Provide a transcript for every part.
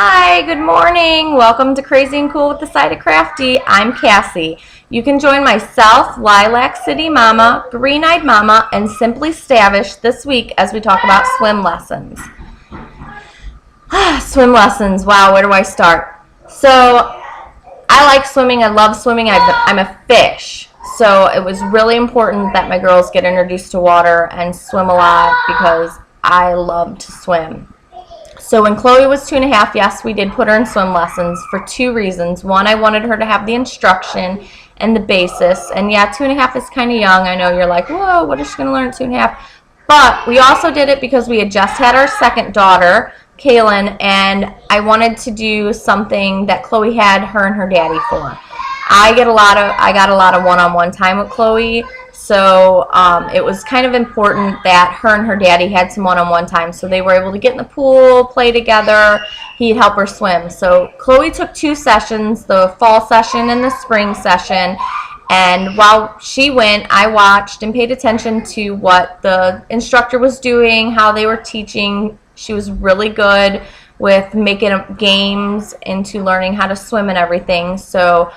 Hi, good morning. Welcome to Crazy and Cool with the Side of Crafty. I'm Cassie. You can join myself, Lilac City Mama, Green Eyed Mama, and Simply Stavish this week as we talk about swim lessons. Swim lessons. Wow, where do I start? So, I like swimming. I love swimming. I'm a fish. So, it was really important that my girls get introduced to water and swim a lot because I love to swim. So when Chloe was 2.5, yes, we did put her in swim lessons for two reasons. One, I wanted her to have the instruction and the basis. And yeah, 2.5 is kind of young. I know you're like, whoa, what is she going to learn at 2.5? But we also did it because we had just had our second daughter, Kaylin, and I wanted to do something that Chloe had her and her daddy for. I got a lot of one-on-one time with Chloe. So it was kind of important that her and her daddy had some one-on-one time. So they were able to get in the pool, play together. He'd help her swim. So Chloe took 2 sessions, the fall session and the spring session. And while she went, I watched and paid attention to what the instructor was doing, how they were teaching. She was really good with making games into learning how to swim and everything. So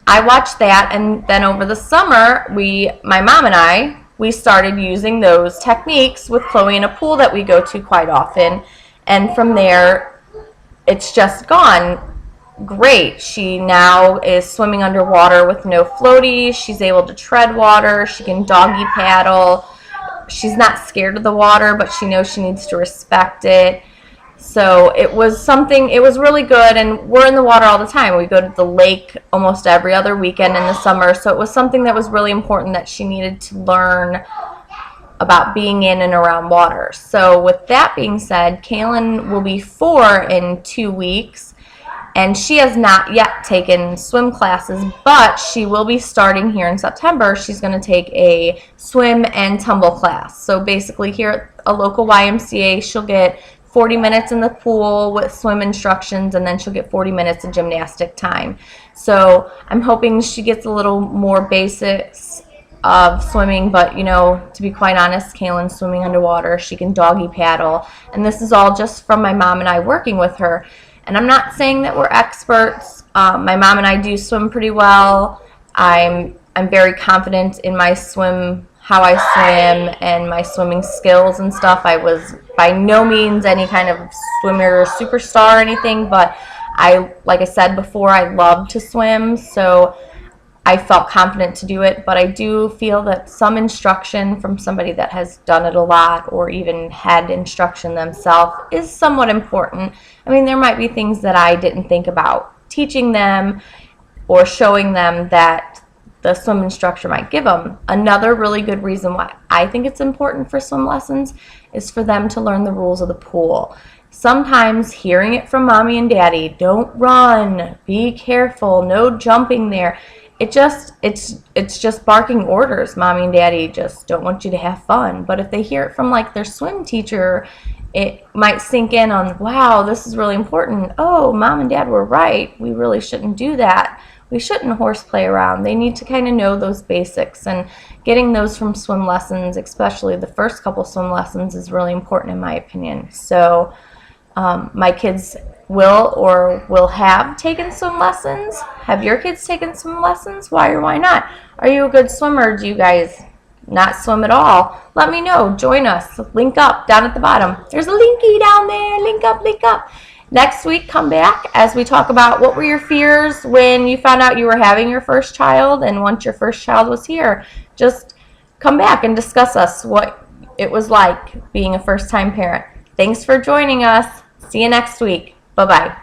I watched that, and then over the summer, my mom and I, we started using those techniques with Chloe in a pool that we go to quite often, and from there, it's just gone great. She now is swimming underwater with no floaties. She's able to tread water. She can doggy paddle. She's not scared of the water, but she knows she needs to respect it. So it was really good, and we're in the water all the time. We go to the lake almost every other weekend in the summer, so it was something that was really important that she needed to learn about being in and around water. So with that being said, Kaylin will be 4 in 2 weeks, and she has not yet taken swim classes, but she will be starting here in September. She's going to take a swim and tumble class. So basically here at a local YMCA, she'll get 40 minutes in the pool with swim instructions, and then she'll get 40 minutes of gymnastic time. So I'm hoping she gets a little more basics of swimming, but you know, to be quite honest, Kaylin's swimming underwater. She can doggy paddle, and this is all just from my mom and I working with her. And I'm not saying that we're experts. My mom and I do swim pretty well. I'm very confident in my how I swim and my swimming skills and stuff. I was by no means any kind of swimmer or superstar or anything, but like I said before, I love to swim, so I felt confident to do it. But I do feel that some instruction from somebody that has done it a lot or even had instruction themselves is somewhat important. I mean, there might be things that I didn't think about teaching them or showing them that the swim instructor might give them. Another really good reason why I think it's important for swim lessons is for them to learn the rules of the pool. Sometimes hearing it from mommy and daddy, don't run, be careful, no jumping there, it's just barking orders. Mommy and daddy just don't want you to have fun. But if they hear it from like their swim teacher, it might sink in on, wow, this is really important. Oh, mom and dad were right. We really shouldn't do that. We shouldn't horseplay around. They need to kind of know those basics, and getting those from swim lessons, especially the first couple swim lessons, is really important in my opinion. So my kids will have taken swim lessons. Have your kids taken swim lessons? Why or why not? Are you a good swimmer? Do you guys not swim at all? Let me know. Join us. Link up down at the bottom. There's a linky down there. Link up, link up. Next week, come back as we talk about what were your fears when you found out you were having your first child, and once your first child was here. Just come back and discuss what it was like being a first-time parent. Thanks for joining us. See you next week. Bye-bye.